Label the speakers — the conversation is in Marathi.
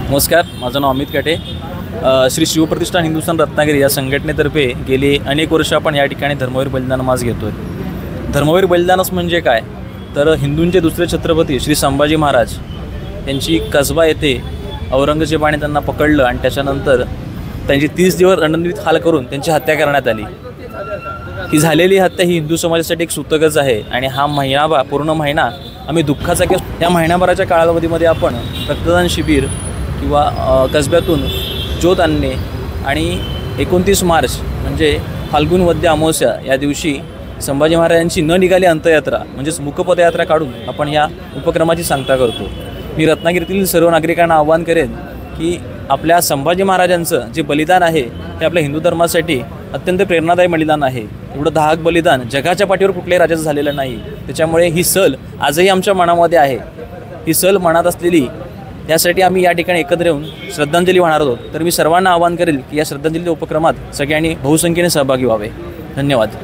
Speaker 1: नमस्कार, माझं नाव अमित काटे. श्री शिवप्रतिष्ठान हिंदुस्थान रत्नागिरी या संघटनेतर्फे गेली अनेक वर्ष आपण या ठिकाणी धर्मवीर बलिदान मास घेतो आहे. धर्मवीर बलिदानच म्हणजे काय, तर हिंदूंचे दुसरे छत्रपती श्री संभाजी महाराज यांची कसबा येथे औरंगजेबाने त्यांना पकडलं आणि त्याच्यानंतर त्यांची 30 दिवस रणनीत हाल करून त्यांची हत्या करण्यात आली. ही झालेली हत्या ही हिंदू समाजासाठी एक सूतकच आहे आणि हा पूर्ण महिना आम्ही दुःखाचा किंवा या महिनाभराच्या कालावधीमध्ये आपण रक्तदान शिबिर किंवा कसब्यातून ज्योत आणणे आणि 29 मार्च म्हणजे फाल्गुन वद्य अमावस्या या दिवशी संभाजी महाराजांची न निघाली अंत्ययात्रा म्हणजेच मुकपदयात्रा काढून आपण या उपक्रमाची सांगता करतो. मी रत्नागिरीतील सर्व नागरिकांना आवाहन करेन की आपल्या संभाजी महाराजांचं जे बलिदान आहे हे आपल्या हिंदू धर्मासाठी अत्यंत प्रेरणादायी बलिदान आहे. एवढं दाहक बलिदान जगाच्या पाठीवर कुठल्याही राजाचं झालेलं नाही. त्याच्यामुळे ही सल आजही आमच्या मनामध्ये आहे. ही सल मनात असलेली यासाठी आम्ही या ठिकाणी एकत्र येऊन श्रद्धांजली वाहणार आहोत. तर मी सर्वांना आवाहन करेल की या श्रद्धांजली उपक्रमात सगळ्यांनी बहुसंख्येने सहभागी व्हावे. धन्यवाद.